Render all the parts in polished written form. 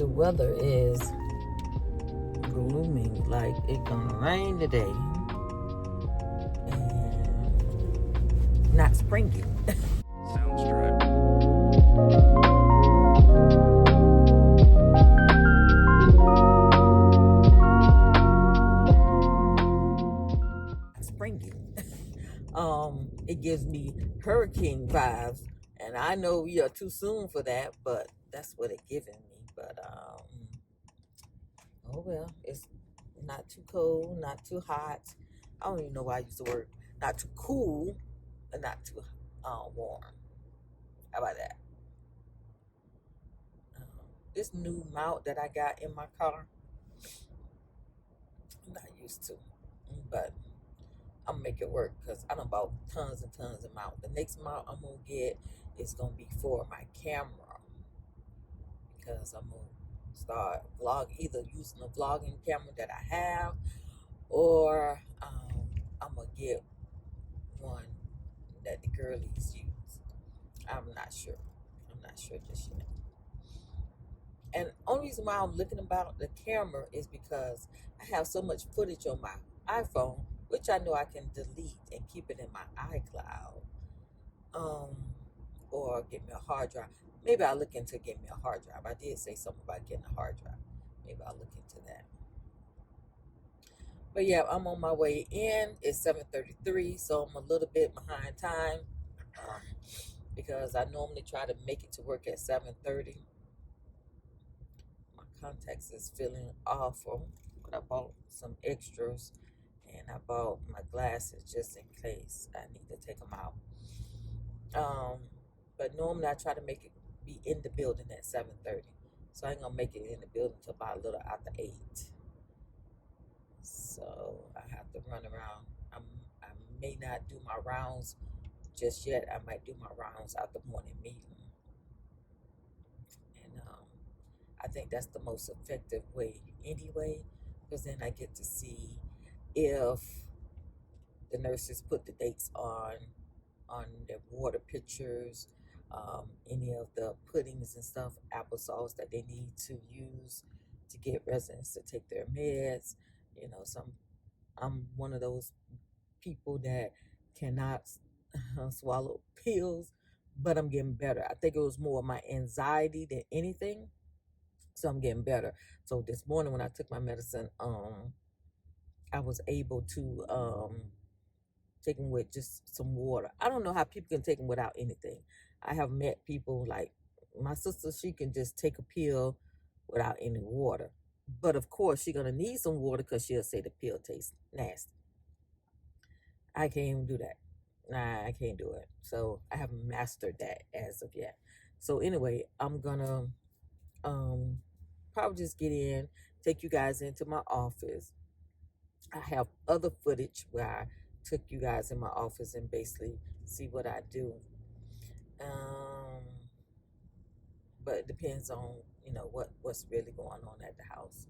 The weather is glooming, like it's gonna rain today, and not springy. Soundstripe. Springy. It gives me hurricane vibes, and I know we are too soon for that, but that's what it's giving me. But oh well, it's not too cold, not too hot. I don't even know why I use the word not too cool, and not too warm. How about that? This new mount that I got in my car, I'm not used to, but I'm gonna make it work because I done bought tons and tons of mount. The next mount I'm gonna get is gonna be for my camera, because I'm gonna start either using the vlogging camera that I have, or I'm gonna get one that the girlies use. I'm not sure. I'm not sure just yet. And only reason why I'm looking about the camera is because I have so much footage on my iPhone, which I know I can delete and keep it in my iCloud, or get me a hard drive. Maybe I'll look into getting me a hard drive. I did say something about getting a hard drive. Maybe I'll look into that. But yeah, I'm on my way in. It's 7:33, so I'm a little bit behind time because I normally try to make it to work at 7:30. My contacts is feeling awful, but I bought some extras, and I bought my glasses just in case I need to take them out. But normally I try to make it be in the building at 7:30, so I ain't gonna make it in the building till about a little after 8. So I have to run around. I may not do my rounds just yet. I might do my rounds out the morning meeting, and I think that's the most effective way anyway, because then I get to see if the nurses put the dates on their water pitchers, any of the puddings and stuff, applesauce that they need to use to get residents to take their meds. I'm one of those people that cannot swallow pills, but I'm getting better. I think it was more my anxiety than anything, so I'm getting better. So this morning when I took my medicine, I was able to take them with just some water. I don't know how people can take them without anything. I have met people like my sister, she can just take a pill without any water. But of course, she's going to need some water because she'll say the pill tastes nasty. I can't even do that. Nah, I can't do it. So I haven't mastered that as of yet. So anyway, I'm going to probably just get in, take you guys into my office. I have other footage where I took you guys in my office and basically see what I do. But it depends on what's really going on at the house.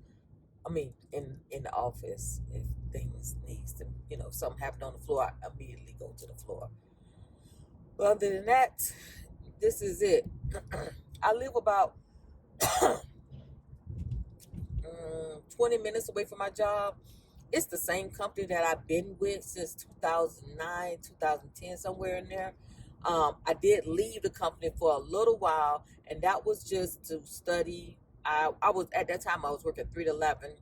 I mean, in the office, if things needs to, if something happened on the floor, I immediately go to the floor. But other than that, this is it. I live about 20 minutes away from my job. It's the same company that I've been with since 2009, 2010, somewhere in there. I did leave the company for a little while, and that was just to study. I was at that time I was working 3 to 11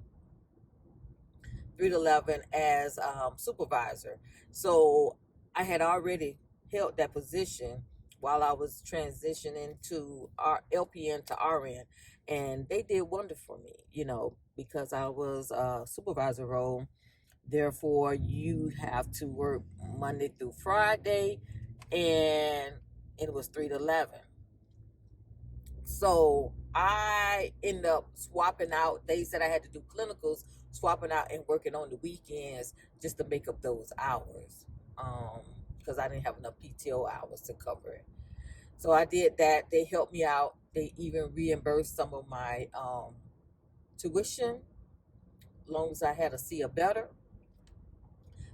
as supervisor. So I had already held that position while I was transitioning to our LPN to RN, and they did wonderful for me, because I was a supervisor role. Therefore, you have to work Monday through Friday, and it was 3 to 11. So I ended up swapping out days that I had to do clinicals, swapping out and working on the weekends just to make up those hours, because I didn't have enough PTO hours to cover it. So I did that. They helped me out. They even reimbursed some of my tuition, as long as I had a C or better.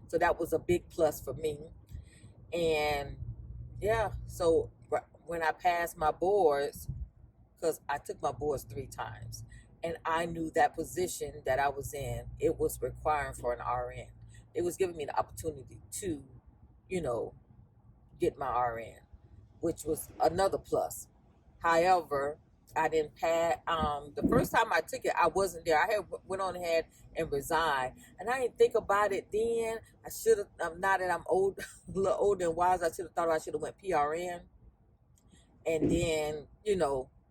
So that was a big plus for me. And yeah, so when I passed my boards, because I took my boards 3 times, and I knew that position that I was in, it was requiring for an RN. It was giving me the opportunity to, you know, get my RN, which was another plus. However, I didn't pass. The first time I took it, I wasn't there. I had went on ahead and resigned, and I didn't think about it then. I should have. Now that I'm old, a little older and wise, I should have thought I should have went PRN, and then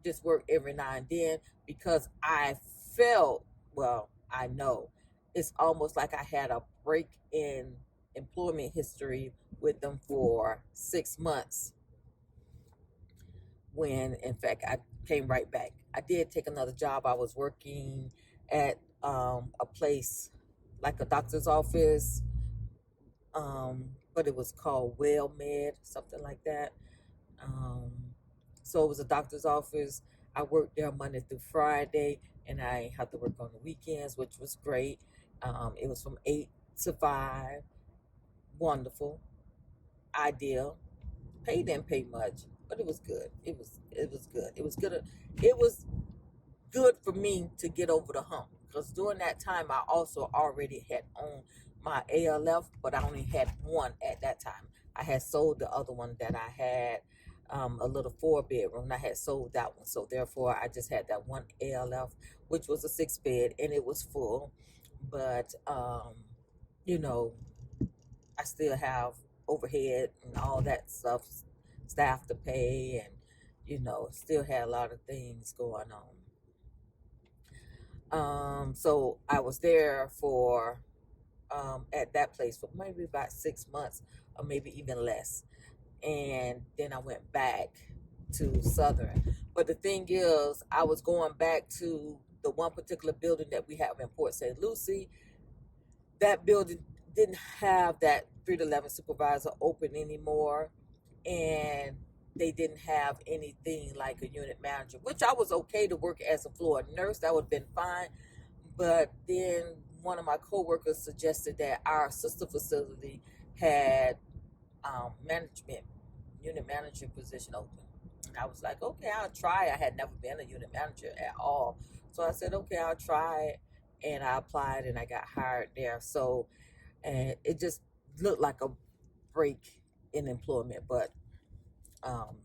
just work every now and then, because I felt, well, I know it's almost like I had a break in employment history with them for 6 months, when in fact I came right back. I did take another job. I was working at a place like a doctor's office, but it was called Well Med, something like that. Um, so it was a doctor's office. I worked there Monday through Friday, and I had to work on the weekends, which was great. It was from 8 to 5. Wonderful, ideal. Pay didn't pay much, but it was good. It was good. It was good for me to get over the hump, because during that time I also already had owned my ALF, but I only had one at that time. I had sold the other one that I had, a little 4 bedroom. I had sold that one, so therefore I just had that one ALF, which was a 6 bed, and it was full. But you know, I still have overhead and all that stuff, staff to pay, and still had a lot of things going on. So I was there for at that place for maybe about 6 months, or maybe even less, and then I went back to Southern. But the thing is, I was going back to the one particular building that we have in Port St. Lucie. That building didn't have that 3 to 11 supervisor open anymore, and they didn't have anything like a unit manager, which I was okay to work as a floor nurse. That would have been fine. But then one of my coworkers suggested that our sister facility had management unit manager position open. And I was like, okay, I'll try. I had never been a unit manager at all, so I said, okay, I'll try it, and I applied and I got hired there. So, and it just looked like a break in employment, but um,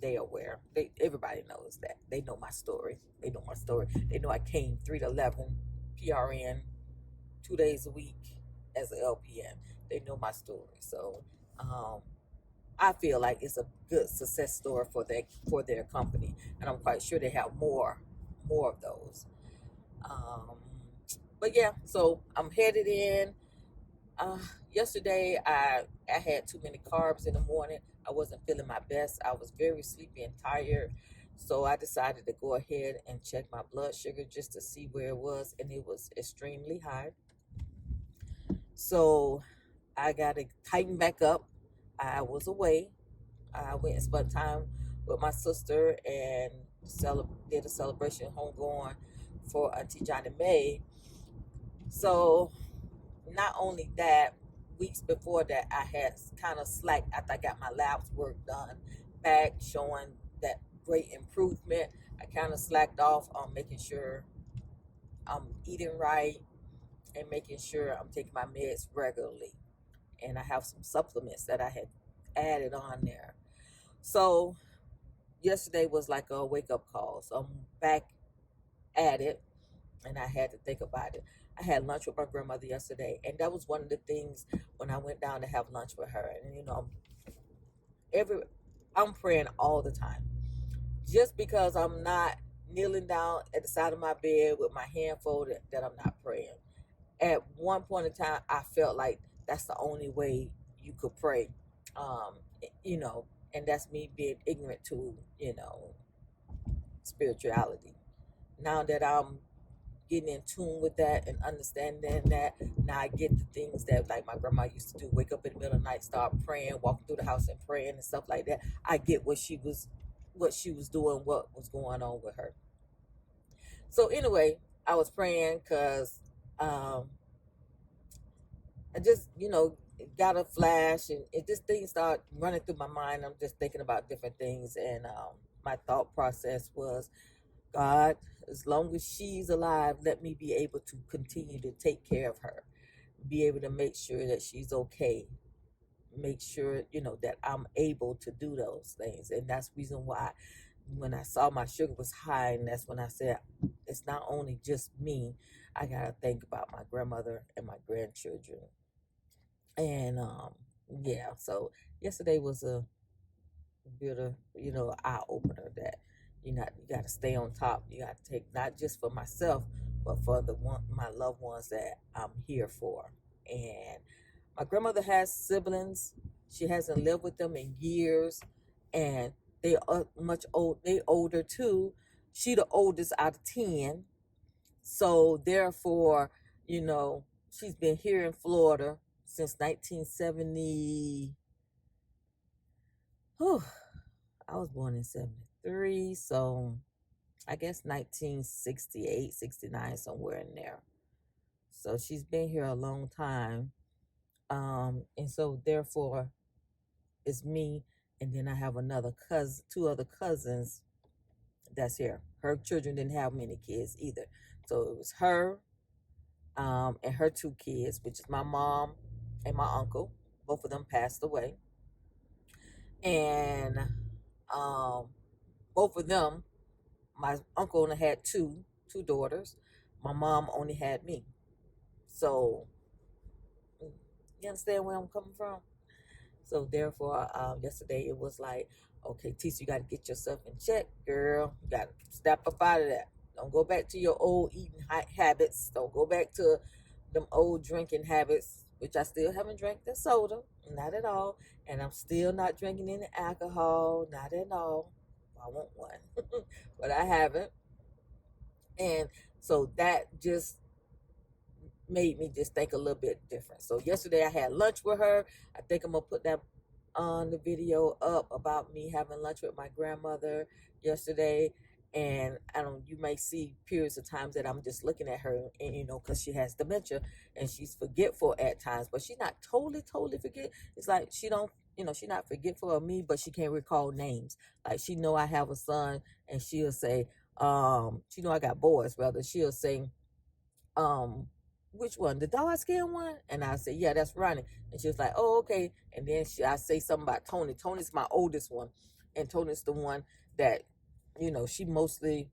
they aware. Everybody knows that. They know my story. They know my story. They know I came 3 to 11 PRN 2 days a week as an LPN. They know my story. So um, I feel like it's a good success story for their company, and I'm quite sure they have more of those. Um, but yeah, so I'm headed in. Uh, Yesterday, I had too many carbs in the morning. I wasn't feeling my best. I was very sleepy and tired. So I decided to go ahead and check my blood sugar just to see where it was, and it was extremely high. So I got to tighten back up. I was away. I went and spent time with my sister and did a celebration homegoing for Auntie Johnny May. So not only that, weeks before that, I had kind of slacked after I got my labs work done back, showing that great improvement. I kind of slacked off on making sure I'm eating right and making sure I'm taking my meds regularly. And I have some supplements that I had added on there. So yesterday was like a wake up call. So I'm back at it, and I had to think about it. I had lunch with my grandmother yesterday, and that was one of the things when I went down to have lunch with her. And every I'm praying all the time. Just because I'm not kneeling down at the side of my bed with my hand folded, that I'm not praying. At one point in time, I felt like that's the only way you could pray. Um, you know, and that's me being ignorant to spirituality. Now that I'm getting in tune with that and understanding that, now I get the things that like my grandma used to do: wake up in the middle of the night, start praying, walking through the house and praying and stuff like that. I get what she was doing, what was going on with her. So anyway, I was praying because um, I just got a flash, and it just things start running through my mind. I'm just thinking about different things, and my thought process was, God, as long as she's alive, let me be able to continue to take care of her, be able to make sure that she's okay, make sure, that I'm able to do those things. And that's the reason why when I saw my sugar was high, and that's when I said, it's not only just me, I gotta think about my grandmother and my grandchildren. And yeah, so yesterday was a bit of, eye opener that you got to stay on top. You got to take, not just for myself, but for my loved ones that I'm here for. And my grandmother has siblings. She hasn't lived with them in years, and they are they older too. She the oldest out of 10. So therefore, she's been here in Florida since 1970. Whew, I was born in 73, so I guess 1968, 69, somewhere in there. So she's been here a long time. And so therefore it's me, and then I have another cousin, two other cousins that's here. Her children didn't have many kids either. So it was her, and her two kids, which is my mom and my uncle. Both of them passed away. And um, both of them, my uncle only had two daughters. My mom only had me. So you understand where I'm coming from? So therefore, yesterday it was like, okay, Tisa, you got to get yourself in check, girl. You got to step up out of that. Don't go back to your old eating habits. Don't go back to them old drinking habits, which I still haven't drank the soda, not at all. And I'm still not drinking any alcohol, not at all. I want one, but I haven't. And so that just made me just think a little bit different. So yesterday I had lunch with her. I think I'm gonna put that on the video up about me having lunch with my grandmother yesterday. And I don't, you may see periods of times that I'm just looking at her, and because she has dementia and she's forgetful at times, but she's not totally forget. It's like she don't, she's not forgetful of me, but she can't recall names. Like she know I have a son, and she'll say, she know I got boys rather. She'll say, um, which one? The dark skinned one? And I say, yeah, that's Ronnie. And she was like, oh, okay. And then I say something about Tony. Tony's my oldest one. And Tony's the one that, she mostly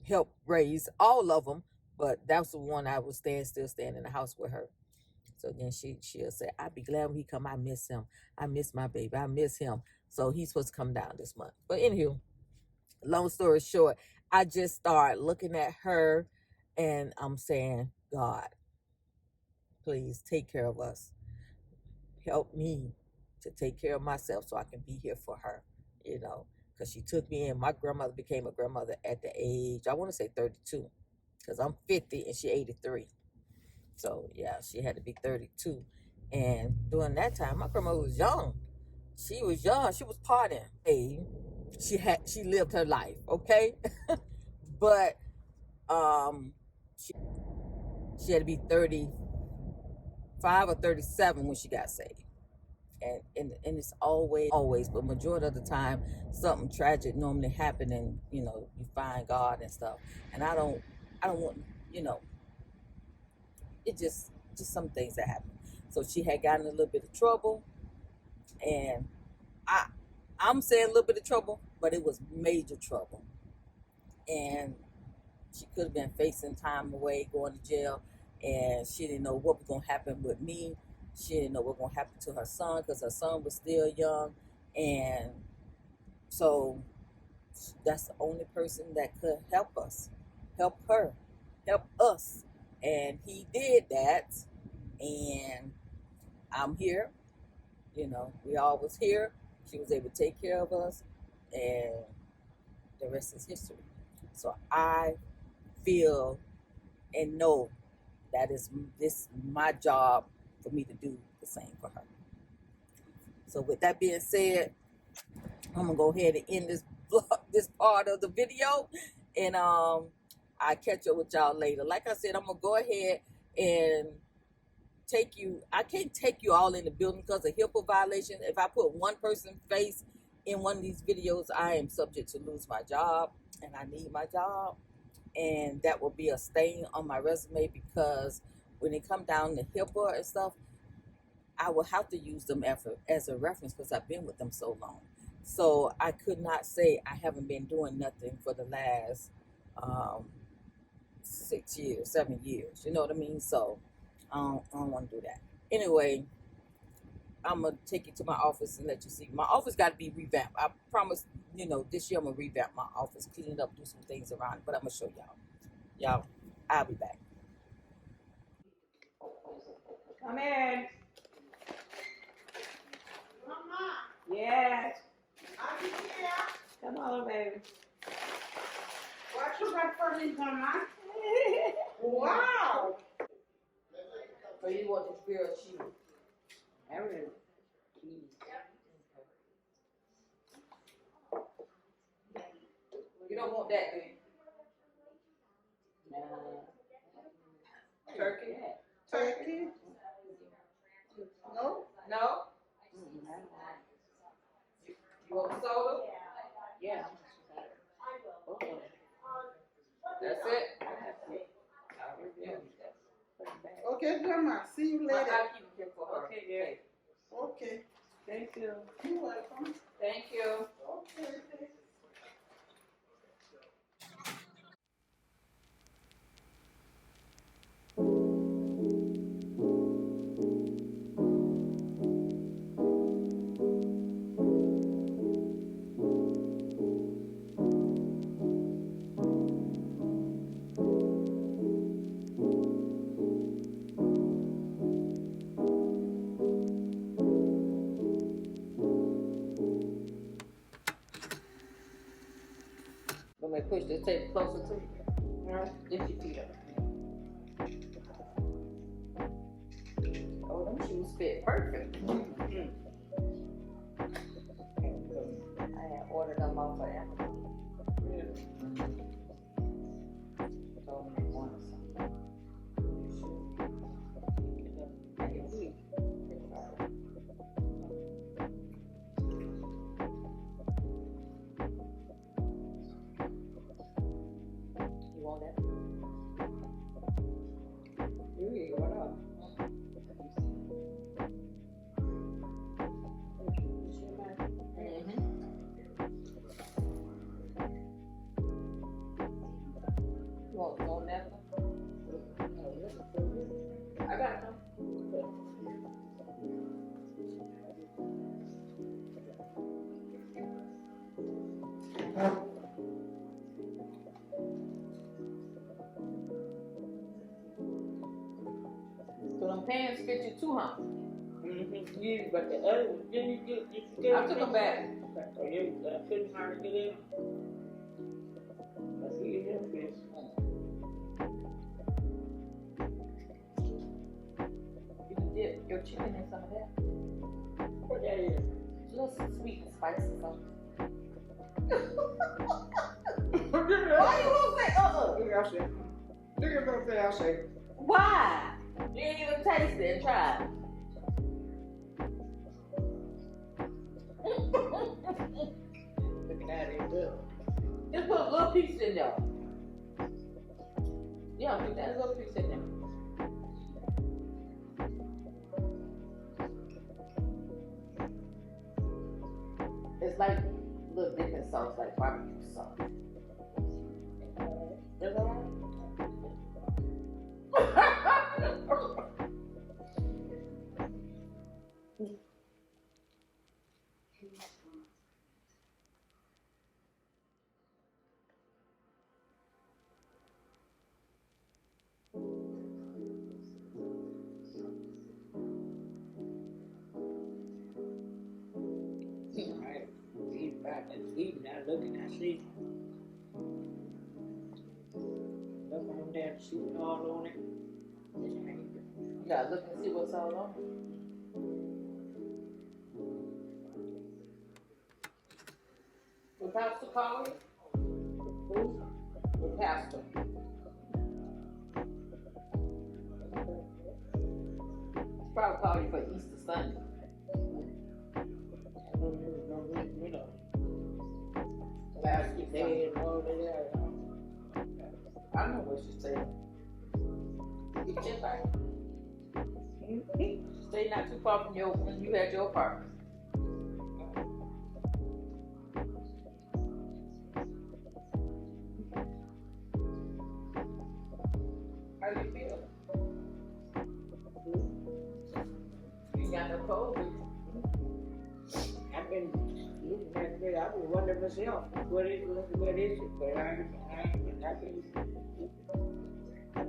helped raise all of them. But that's the one I was still staying in the house with her. So then she'll say, I'd be glad when he come. I miss him. I miss my baby. I miss him. So he's supposed to come down this month. But anywho, long story short, I just started looking at her, and I'm saying, God, please take care of us. Help me to take care of myself so I can be here for her, because she took me in. My grandmother became a grandmother at the age, I want to say 32, because I'm 50 and she 83. So yeah, she had to be 32. And during that time, my grandmother was young. She was young. She was partying. Hey, she lived her life, okay? But she had to be 35 or 37 when she got saved. And it's always, but majority of the time, something tragic normally happen, and you find God and stuff. And I don't want, it just some things that happen. So she had gotten a little bit of trouble, and I'm saying a little bit of trouble, but it was major trouble. And she could have been facing time away, going to jail, and she didn't know what was going to happen with me. She didn't know what was going to happen to her son, because her son was still young. And so that's the only person that could help us, help her, help us. And he did that. And I'm here. We always here. She was able to take care of us, and the rest is history. So I feel and know that is my job for me to do the same for her. So with that being said, I'm gonna go ahead and end this part of the video, and I catch up with y'all later. Like I said, I'm gonna go ahead and I can't take you all in the building because of HIPAA violation. If I put one person's face in one of these videos, I am subject to lose my job, and I need my job, and that will be a stain on my resume because when it come down to HIPAA and stuff, I will have to use them as a reference because I've been with them so long. So I could not say I haven't been doing nothing for the last 6 years, 7 years. You know what I mean? So I don't want to do that. Anyway, I'm gonna take you to my office and let you see. My office got to be revamped. I promise. This year I'm gonna revamp my office, clean it up, do some things around it. But I'm gonna show y'all. Y'all, I'll be back. Come in. Mama. Yes. Are you here? Come on, baby. What you got for me, Mama? Wow. So you want this girl shoe? Everything. You don't want that, do you? Turkey? Turkey? No? No? You want soda? Yeah. That's it? Okay, Grandma. See you later. I'll keep it here for her. Okay, yeah. Okay. Thank you. You're welcome. Thank you. Okay. Let me push this table closer to you. Lift your feet up. Oh, them shoes fit perfect. I had ordered them off of Amazon. Told me one or something. You want that? Really? What up? Want that? I got them. So them pants fit you too, huh? Yeah, but the other one, didn't you get I took them back. Oh, I couldn't hardly get in. I see him, bitch. You can dip your chicken in some of that. What that is? It's a little sweet and spicy something. Why you gonna say Look at that. Look at that, I say. Why? You ain't even taste it and try it. Looking at it, good. Just put a little piece in there. Yeah, put that little piece in there. It's like a little dipping sauce, like barbecue sauce. Is that right? Right. Eat back and eating, I looking, I see. Look on there, shooting all on it. You gotta look and see what's all on it. What pastor call you? Who? What pastor? Probably call you for Easter Sunday. No, I know what she said. You just like stay not too far from your when you had your apartment. How you feel? You got no cold with you. I've been looking at it. I've been wondering myself, what is it? But I ain't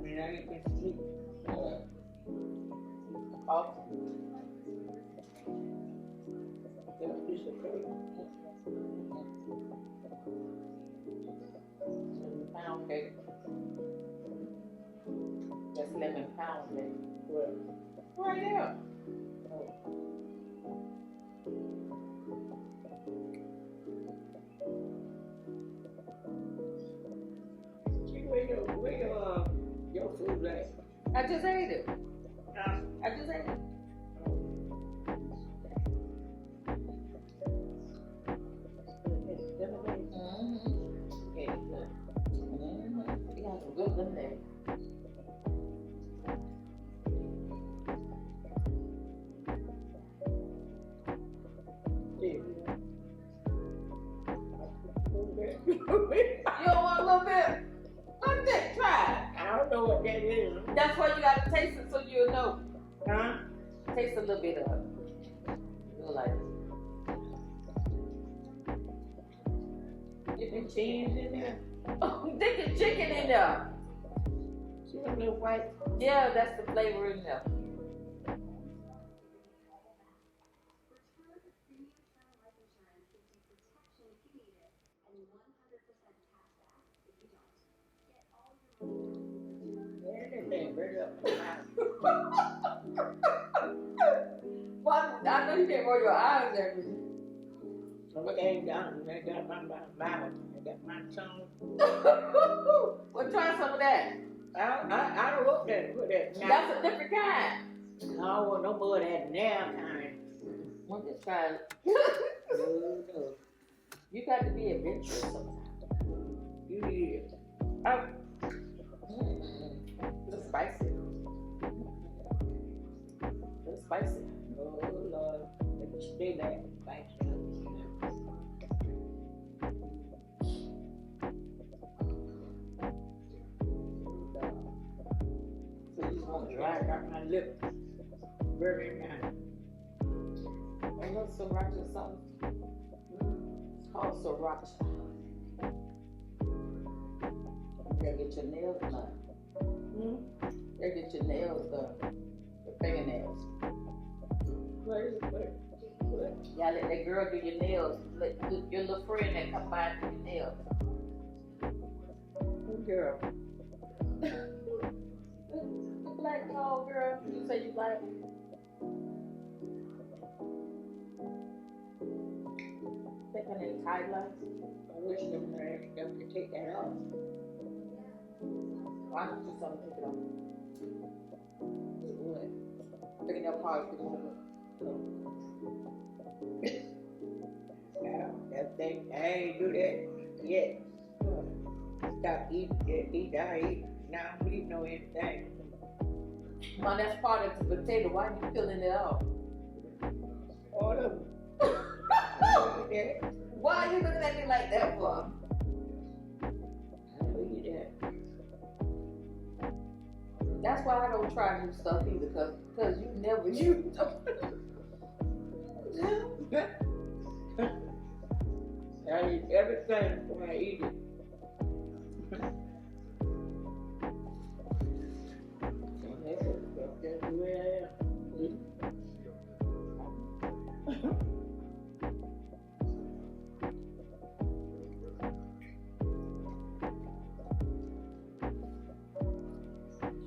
been, I ain't been sleeping. Off. That piece of cake. 7-pound cake. That's 11 pounds, baby. Well, Right there. see where your food at? I just ate it. Huh? I just ate it. Okay, good. You got some good in there. You don't want a little bit? What's that? Try it. I don't know what that is. That's why you gotta taste it so you'll know. Huh? Taste a little bit of it. You'll like it. Get them cheese in there. Oh, they get chicken in there. See them little white. Yeah, that's the flavor in there. Yeah, that thing burn up my mouth. Well, I know you can't roll your eyes there. So I came down and I got my mouth. I got my tongue. Well, try some of that. I don't want that. Put that. That's a different kind. I don't want no more of that now kind. Well, just try it. No. You got to be adventurous sometimes. You need it. It's spicy. It's spicy. Oh, Lord. Let me stay back and fight you. So you just want to I dry it. got my lip very nice. Ain't no sriracha sauce. It's called sriracha. You gotta get your nails done. Hmm? You gotta get your nails done. Your fingernails. What is it? What? You gotta let that girl do your nails. Let your little friend that come by and do your nails. Good girl. The black tall girl, you say you like. Think her name Tyler. I wish them could take that off. Why don't you something take it off? What? Picking up parts for the moment. Yeah, that thing, I ain't do that yet. Stop eating, I eat. Now I'm eating no anything. Well, that's part of the potato. Why are you peeling it off? All of them. Yeah, Why are you looking at me like that for? I know you that. That's why I don't try new stuff either, cause you never used I eat everything when I eat it. And that's the way I am.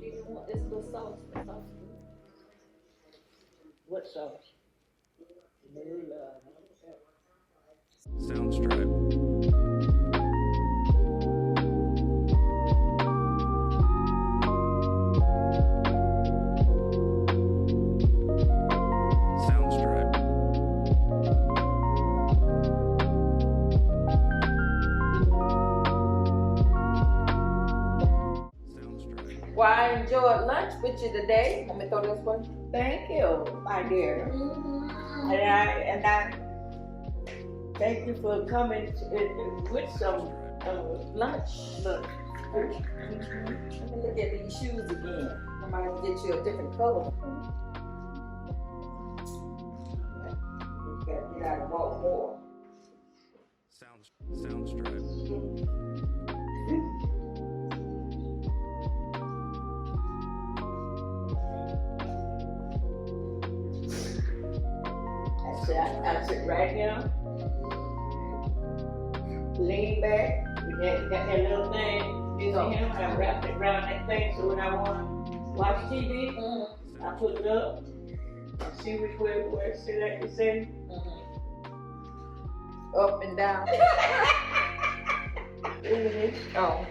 She didn't want this little sauce. The sauce. What sauce? Soundstripe. Soundstripe. Well, I enjoyed lunch with you today. Let me throw this one. Thank you, my dear. Mm-hmm. And I thank you for coming with some Lunch. lunch. Let me look at these shoes again. I might get you a different color. You gotta walk more. Soundstripe. I sit right here, lean back, with that, got that little thing in him, and I wrap it around that thing, so when I want to watch TV, I put it up, and see which way it select the setting. Up and down. Mhm. Oh.